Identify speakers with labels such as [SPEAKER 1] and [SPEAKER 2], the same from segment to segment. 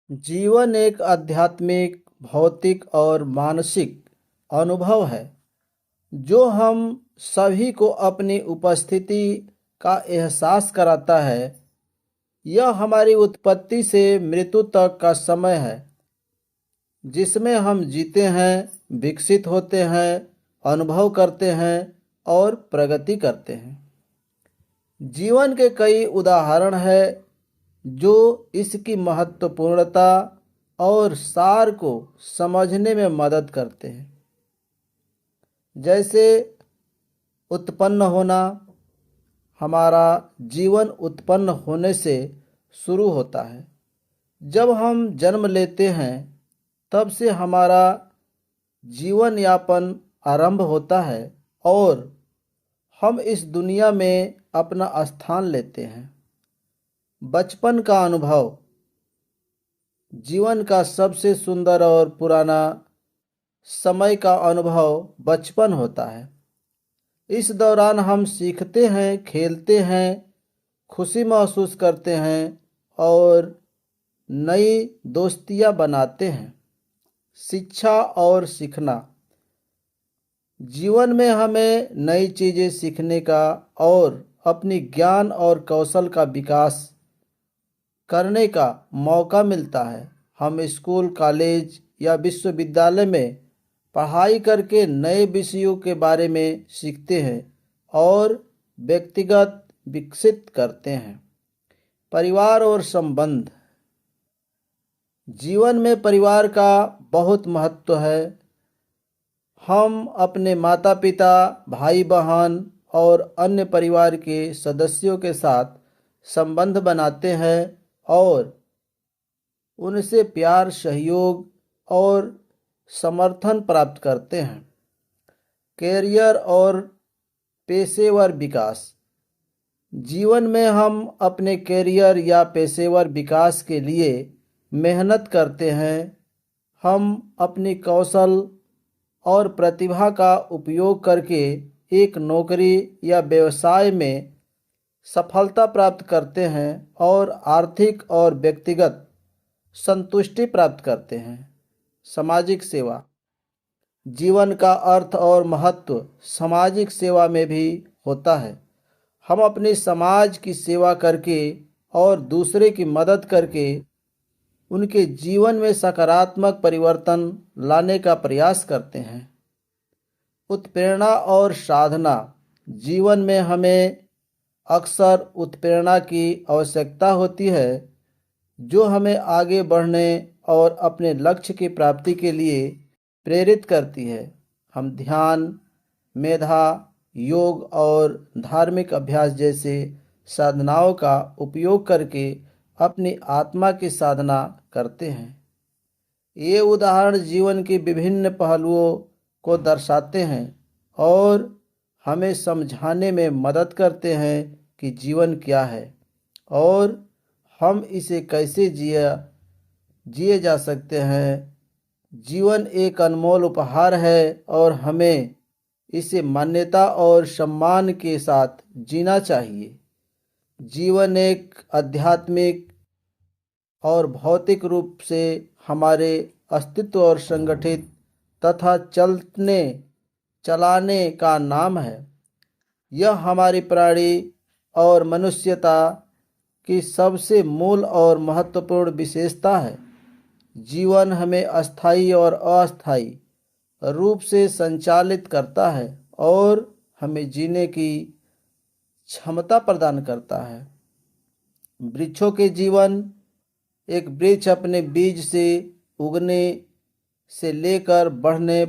[SPEAKER 1] जीवन एक आध्यात्मिक, भौतिक और मानसिक अनुभव है जो हम सभी को अपनी उपस्थिति का एहसास कराता है। यह हमारी उत्पत्ति से मृत्यु तक का समय है जिसमें हम जीते हैं, विकसित होते हैं, अनुभव करते हैं और प्रगति करते हैं। जीवन के कई उदाहरण हैं जो इसकी महत्वपूर्णता और सार को समझने में मदद करते हैं। जैसे उत्पन्न होना, हमारा जीवन उत्पन्न होने से शुरू होता है। जब हम जन्म लेते हैं तब से हमारा जीवन यापन आरंभ होता है और हम इस दुनिया में अपना स्थान लेते हैं। बचपन का अनुभव जीवन का सबसे सुंदर और पुराना समय का अनुभव बचपन होता है। इस दौरान हम सीखते हैं, खेलते हैं, खुशी महसूस करते हैं और नई दोस्तियां बनाते हैं। शिक्षा और सीखना जीवन में हमें नई चीज़ें सीखने का और अपनी ज्ञान और कौशल का विकास करने का मौका मिलता है। हम स्कूल, कॉलेज या विश्वविद्यालय में पढ़ाई करके नए विषयों के बारे में सीखते हैं और व्यक्तिगत विकसित करते हैं। परिवार और संबंध जीवन में परिवार का बहुत महत्व है। हम अपने माता पिता, भाई बहन और अन्य परिवार के सदस्यों के साथ संबंध बनाते हैं और उनसे प्यार, सहयोग और समर्थन प्राप्त करते हैं। कैरियर और पेशेवर विकास जीवन में हम अपने कैरियर या पेशेवर विकास के लिए मेहनत करते हैं। हम अपनी कौशल और प्रतिभा का उपयोग करके एक नौकरी या व्यवसाय में सफलता प्राप्त करते हैं और आर्थिक और व्यक्तिगत संतुष्टि प्राप्त करते हैं। सामाजिक सेवा जीवन का अर्थ और महत्व सामाजिक सेवा में भी होता है। हम अपने समाज की सेवा करके और दूसरे की मदद करके उनके जीवन में सकारात्मक परिवर्तन लाने का प्रयास करते हैं। उत्प्रेरणा और साधना जीवन में हमें अक्सर उत्प्रेरणा की आवश्यकता होती है जो हमें आगे बढ़ने और अपने लक्ष्य की प्राप्ति के लिए प्रेरित करती है। हम ध्यान, मेधा, योग और धार्मिक अभ्यास जैसे साधनाओं का उपयोग करके अपनी आत्मा की साधना करते हैं। ये उदाहरण जीवन के विभिन्न पहलुओं को दर्शाते हैं और हमें समझाने में मदद करते हैं कि जीवन क्या है और हम इसे कैसे जिए जा सकते हैं। जीवन एक अनमोल उपहार है और हमें इसे मान्यता और सम्मान के साथ जीना चाहिए। जीवन एक आध्यात्मिक और भौतिक रूप से हमारे अस्तित्व और संगठित तथा चलने चलाने का नाम है। यह हमारी प्राणी और मनुष्यता की सबसे मूल और महत्वपूर्ण विशेषता है। जीवन हमें अस्थायी और अस्थायी रूप से संचालित करता है और हमें जीने की क्षमता प्रदान करता है। वृक्षों के जीवन एक वृक्ष अपने बीज से उगने से लेकर बढ़ने,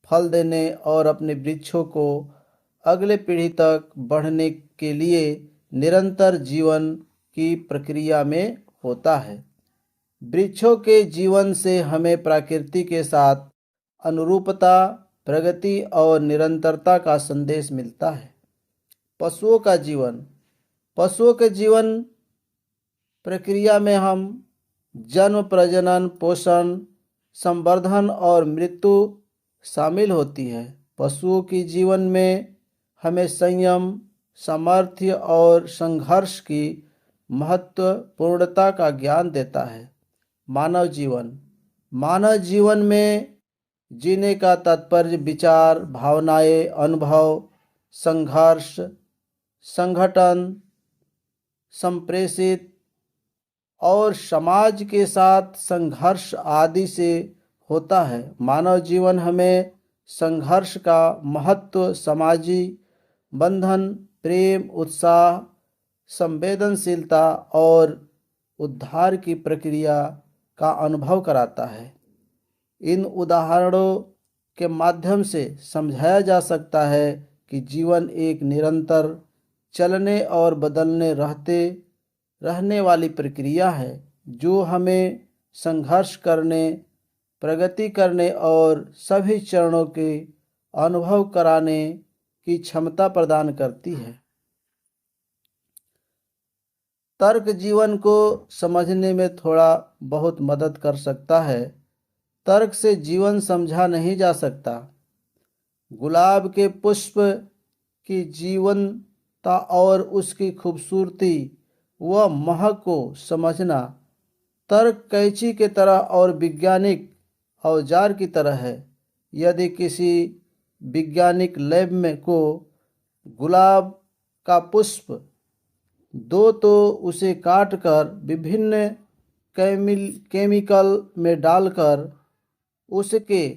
[SPEAKER 1] फल देने और अपने वृक्षों को अगले पीढ़ी तक बढ़ने के लिए निरंतर जीवन की प्रक्रिया में होता है। वृक्षों के जीवन से हमें प्रकृति के साथ अनुरूपता, प्रगति और निरंतरता का संदेश मिलता है। पशुओं का जीवन पशुओं के जीवन प्रक्रिया में हम जन्म, प्रजनन, पोषण, संवर्धन और मृत्यु शामिल होती है। पशुओं के जीवन में हमें संयम, सामर्थ्य और संघर्ष की महत्वपूर्णता का ज्ञान देता है। मानव जीवन में जीने का तात्पर्य विचार, भावनाएं, अनुभव, संघर्ष, संगठन, संप्रेषित और समाज के साथ संघर्ष आदि से होता है। मानव जीवन हमें संघर्ष का महत्व, सामाजिक बंधन, प्रेम, उत्साह, संवेदनशीलता और उद्धार की प्रक्रिया का अनुभव कराता है। इन उदाहरणों के माध्यम से समझाया जा सकता है कि जीवन एक निरंतर चलने और बदलने रहने वाली प्रक्रिया है जो हमें संघर्ष करने, प्रगति करने और सभी चरणों के अनुभव कराने की क्षमता प्रदान करती है। तर्क जीवन को समझने में थोड़ा बहुत मदद कर सकता है। तर्क से जीवन समझा नहीं जा सकता। गुलाब के पुष्प की जीवंतता और उसकी खूबसूरती व महक को समझना तर्क कैंची के तरह और वैज्ञानिक औजार की तरह है। यदि किसी वैज्ञानिक लैब में को गुलाब का पुष्प दो तो उसे काटकर विभिन्न केमिकल में डालकर उसके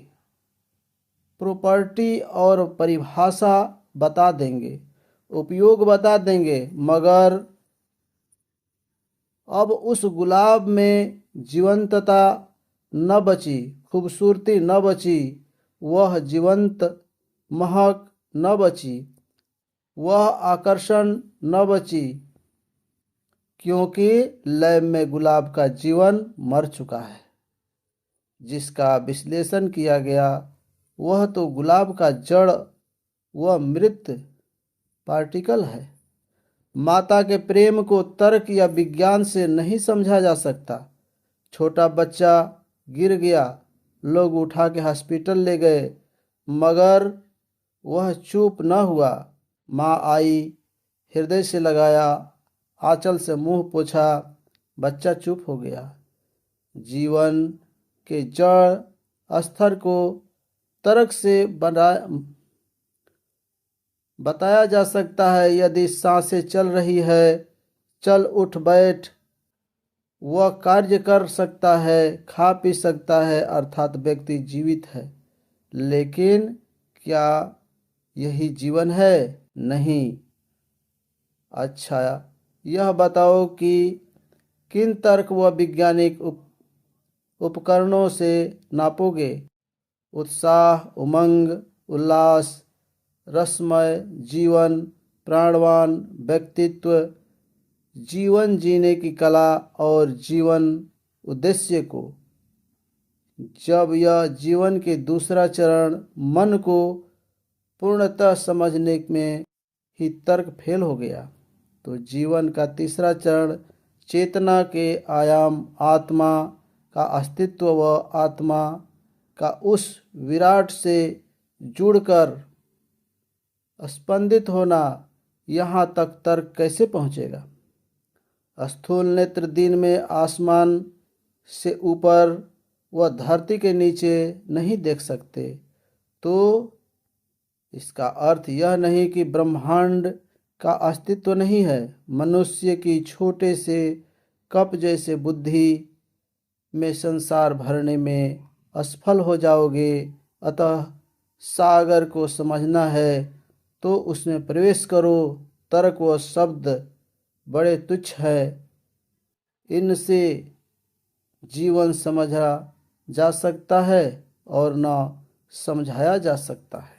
[SPEAKER 1] प्रॉपर्टी और परिभाषा बता देंगे, उपयोग बता देंगे, मगर अब उस गुलाब में जीवंतता न बची, खूबसूरती न बची, वह जीवंत महक न बची, वह आकर्षण न बची, क्योंकि लैब में गुलाब का जीवन मर चुका है। जिसका विश्लेषण किया गया वह तो गुलाब का जड़ व मृत पार्टिकल है। माता के प्रेम को तर्क या विज्ञान से नहीं समझा जा सकता। छोटा बच्चा गिर गया, लोग उठा के हॉस्पिटल ले गए, मगर वह चुप न हुआ। माँ आई, हृदय से लगाया, आंचल से मुंह पोंछा, बच्चा चुप हो गया। जीवन के जड़ स्तर को तर्क से बताया जा सकता है। यदि सांसें चल रही है, चल उठ बैठ, वह कार्य कर सकता है, खा पी सकता है, अर्थात व्यक्ति जीवित है। लेकिन क्या यही जीवन है? नहीं। अच्छा, यह बताओ कि किन तर्क व वैज्ञानिक उपकरणों से नापोगे? उत्साह, उमंग, उल्लास, रसमय जीवन, प्राणवान व्यक्तित्व, जीवन जीने की कला और जीवन उद्देश्य को। जब यह जीवन के दूसरा चरण मन को पूर्णतः समझने में ही तर्क फेल हो गया, तो जीवन का तीसरा चरण चेतना के आयाम, आत्मा का अस्तित्व व आत्मा का उस विराट से जुड़कर स्पंदित होना, यहाँ तक तर्क कैसे पहुँचेगा? स्थूल नेत्र दिन में आसमान से ऊपर व धरती के नीचे नहीं देख सकते, तो इसका अर्थ यह नहीं कि ब्रह्मांड का अस्तित्व नहीं है। मनुष्य की छोटे से कप जैसे बुद्धि में संसार भरने में असफल हो जाओगे। अतः सागर को समझना है तो उसमें प्रवेश करो। तर्क व शब्द बड़े तुच्छ है, इनसे जीवन समझा जा सकता है और न समझाया जा सकता है।